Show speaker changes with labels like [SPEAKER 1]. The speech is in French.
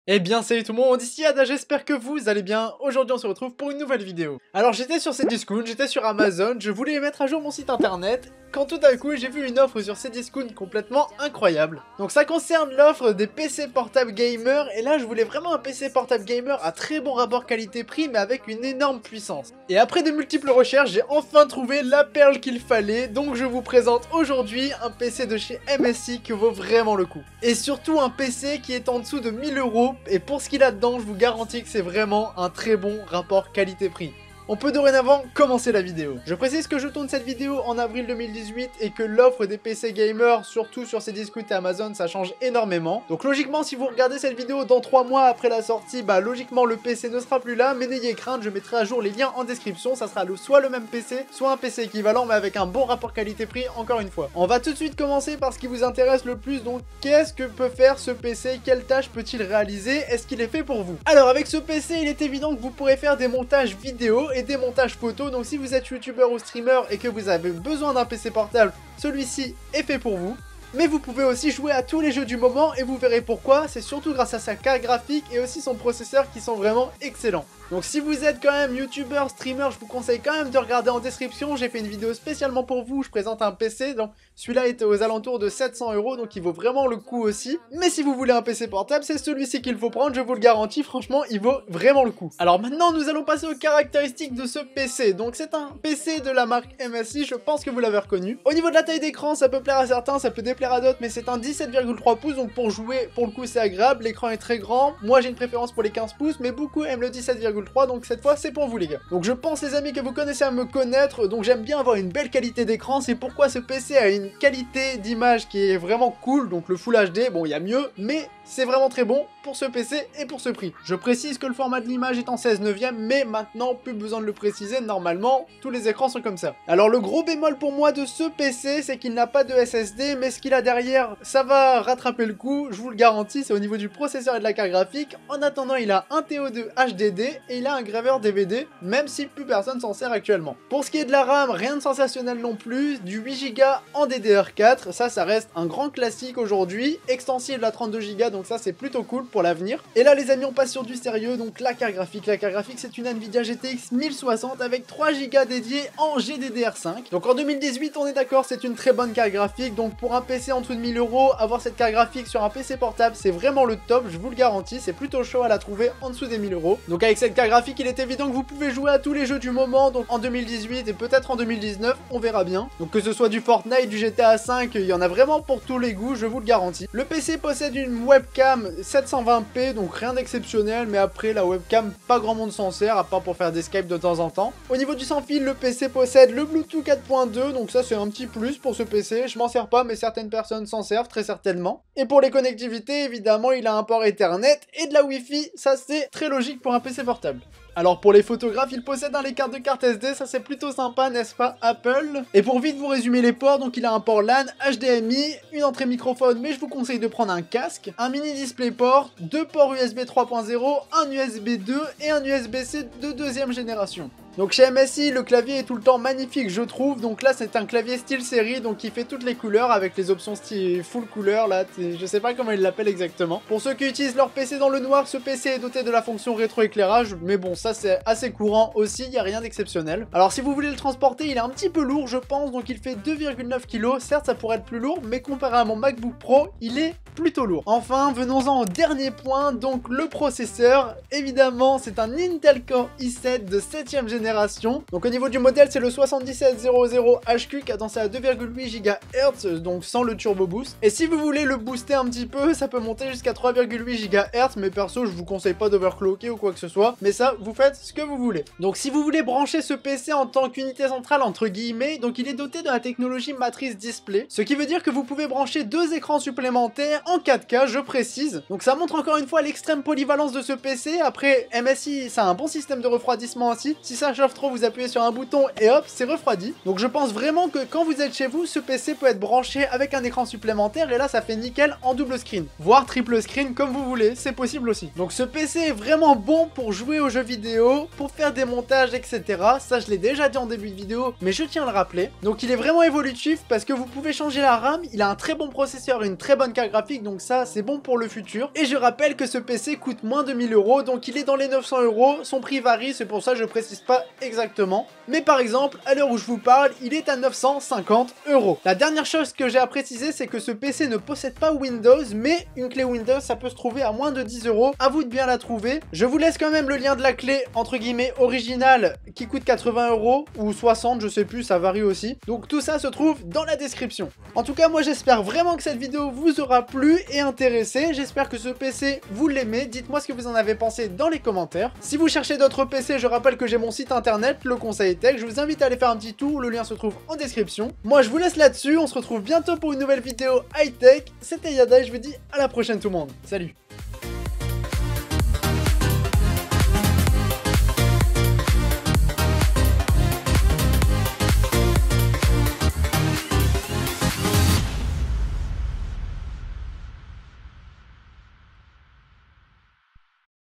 [SPEAKER 1] Eh bien salut tout le monde, ici Ada, j'espère que vous allez bien. Aujourd'hui on se retrouve pour une nouvelle vidéo. Alors j'étais sur Cdiscount, j'étais sur Amazon, je voulais mettre à jour mon site internet, quand tout à coup j'ai vu une offre sur Cdiscount complètement incroyable. Donc ça concerne l'offre des PC portables gamer, et là je voulais vraiment un PC portable gamer à très bon rapport qualité-prix mais avec une énorme puissance. Et après de multiples recherches, j'ai enfin trouvé la perle qu'il fallait, donc je vous présente aujourd'hui un PC de chez MSI qui vaut vraiment le coup. Et surtout un PC qui est en dessous de 1000 €. Et pour ce qu'il a dedans, je vous garantis que c'est vraiment un très bon rapport qualité-prix. On peut dorénavant commencer la vidéo. Je précise que je tourne cette vidéo en avril 2018 et que l'offre des PC gamers, surtout sur Cdiscount et Amazon, ça change énormément. Donc logiquement, si vous regardez cette vidéo dans 3 mois après la sortie, bah logiquement le PC ne sera plus là, mais n'ayez crainte, je mettrai à jour les liens en description, ça sera soit le même PC, soit un PC équivalent, mais avec un bon rapport qualité-prix encore une fois. On va tout de suite commencer par ce qui vous intéresse le plus, donc qu'est-ce que peut faire ce PC? Quelles tâches peut-il réaliser? Est-ce qu'il est fait pour vous? Alors avec ce PC, il est évident que vous pourrez faire des montages vidéo et des montages photos, donc si vous êtes youtubeur ou streamer et que vous avez besoin d'un PC portable, celui-ci est fait pour vous. Mais vous pouvez aussi jouer à tous les jeux du moment et vous verrez pourquoi, c'est surtout grâce à sa carte graphique et aussi son processeur qui sont vraiment excellents. Donc si vous êtes quand même youtubeur, streamer, je vous conseille quand même de regarder en description, j'ai fait une vidéo spécialement pour vous, je présente un PC, donc celui-là était aux alentours de 700 €, donc il vaut vraiment le coup aussi. Mais si vous voulez un PC portable, c'est celui-ci qu'il faut prendre, je vous le garantis, franchement, il vaut vraiment le coup. Alors maintenant, nous allons passer aux caractéristiques de ce PC. Donc c'est un PC de la marque MSI, je pense que vous l'avez reconnu. Au niveau de la taille d'écran, ça peut plaire à certains, ça peut déplaire à d'autres, mais c'est un 17,3 pouces, donc pour jouer, pour le coup, c'est agréable, l'écran est très grand. Moi, j'ai une préférence pour les 15 pouces, mais beaucoup aiment le 17,3, donc cette fois, c'est pour vous les gars. Donc je pense les amis que vous connaissez à me connaître, donc j'aime bien avoir une belle qualité d'écran, c'est pourquoi ce PC a une qualité d'image qui est vraiment cool, donc le Full HD, bon il y a mieux, mais c'est vraiment très bon pour ce PC et pour ce prix. Je précise que le format de l'image est en 16/9, mais maintenant plus besoin de le préciser, normalement tous les écrans sont comme ça. Alors le gros bémol pour moi de ce PC, c'est qu'il n'a pas de SSD, mais ce qu'il a derrière, ça va rattraper le coup, je vous le garantis, c'est au niveau du processeur et de la carte graphique. En attendant, il a un TO2 HDD et il a un graveur DVD, même si plus personne s'en sert actuellement. Pour ce qui est de la RAM, rien de sensationnel non plus, du 8 Go en DDR4, ça reste un grand classique aujourd'hui, extensible à 32 Go, donc ça c'est plutôt cool pour l'avenir. Et là les amis, on passe sur du sérieux, donc la carte graphique c'est une Nvidia GTX 1060 avec 3 Go dédiés en GDDR5. Donc en 2018 on est d'accord, c'est une très bonne carte graphique, donc pour un PC en dessous de 1000 €, avoir cette carte graphique sur un PC portable c'est vraiment le top, je vous le garantis, c'est plutôt chaud à la trouver en dessous des 1000 €. Donc avec cette carte graphique il est évident que vous pouvez jouer à tous les jeux du moment, donc en 2018 et peut-être en 2019, on verra bien. Donc que ce soit du Fortnite, du GTA 5, il y en a vraiment pour tous les goûts, je vous le garantis. Le PC possède une webcam 720p, donc rien d'exceptionnel, mais après la webcam, pas grand monde s'en sert, à part pour faire des Skype de temps en temps. Au niveau du sans fil, le PC possède le Bluetooth 4.2, donc ça c'est un petit plus pour ce PC, je m'en sers pas, mais certaines personnes s'en servent très certainement. Et pour les connectivités, évidemment, il a un port Ethernet et de la Wi-Fi, ça c'est très logique pour un PC portable. Alors pour les photographes, il possède un lecteur de carte SD, ça c'est plutôt sympa, n'est-ce pas Apple? Et pour vite vous résumer les ports, donc il a un port LAN, HDMI, une entrée microphone, mais je vous conseille de prendre un casque, un mini DisplayPort, 2 ports USB 3.0, un USB 2 et un USB-C de deuxième génération. Donc chez MSI, le clavier est tout le temps magnifique je trouve, donc là c'est un clavier style série, donc il fait toutes les couleurs avec les options style full couleur là, je sais pas comment ils l'appellent exactement. Pour ceux qui utilisent leur PC dans le noir, ce PC est doté de la fonction rétroéclairage, mais bon ça c'est assez courant aussi, il n'y a rien d'exceptionnel. Alors si vous voulez le transporter, il est un petit peu lourd je pense, donc il fait 2,9 kg, certes ça pourrait être plus lourd, mais comparé à mon MacBook Pro, il est plutôt lourd. Enfin, venons-en au dernier point, donc le processeur. Évidemment, c'est un Intel Core i7 de 7ème génération. Donc au niveau du modèle, c'est le 7700HQ cadencé à 2,8 GHz, donc sans le turbo boost. Et si vous voulez le booster un petit peu, ça peut monter jusqu'à 3,8 GHz, mais perso, je vous conseille pas d'overclocker ou quoi que ce soit. Mais ça, vous faites ce que vous voulez. Donc si vous voulez brancher ce PC en tant qu'unité centrale, entre guillemets, donc il est doté de la technologie matrice display, ce qui veut dire que vous pouvez brancher 2 écrans supplémentaires en 4K, je précise. Donc ça montre encore une fois l'extrême polyvalence de ce PC. Après, MSI, ça a un bon système de refroidissement aussi. Si ça chauffe trop, vous appuyez sur un bouton et hop, c'est refroidi. Donc je pense vraiment que quand vous êtes chez vous, ce PC peut être branché avec un écran supplémentaire et là ça fait nickel en double screen, voire triple screen comme vous voulez, c'est possible aussi. Donc ce PC est vraiment bon pour jouer aux jeux vidéo, pour faire des montages, etc. Ça je l'ai déjà dit en début de vidéo, mais je tiens à le rappeler. Donc il est vraiment évolutif parce que vous pouvez changer la RAM, il a un très bon processeur et une très bonne carte graphique, donc ça c'est bon pour le futur. Et je rappelle que ce PC coûte moins de 1000 €, donc il est dans les 900 €, son prix varie, c'est pour ça que je précise pas exactement. Mais par exemple, à l'heure où je vous parle, il est à 950 €. La dernière chose que j'ai à préciser, c'est que ce PC ne possède pas Windows, mais une clé Windows, ça peut se trouver à moins de 10 €. À vous de bien la trouver. Je vous laisse quand même le lien de la clé, entre guillemets, originale, qui coûte 80 € ou 60, je sais plus, ça varie aussi. Donc tout ça se trouve dans la description. En tout cas, moi j'espère vraiment que cette vidéo vous aura plu et intéressé. J'espère que ce PC, vous l'aimez. Dites-moi ce que vous en avez pensé dans les commentaires. Si vous cherchez d'autres PC, je rappelle que j'ai mon site internet, le Conseil Tech. Je vous invite à aller faire un petit tour, le lien se trouve en description. Moi je vous laisse là-dessus, on se retrouve bientôt pour une nouvelle vidéo high-tech. C'était Yada et je vous dis à la prochaine tout le monde. Salut!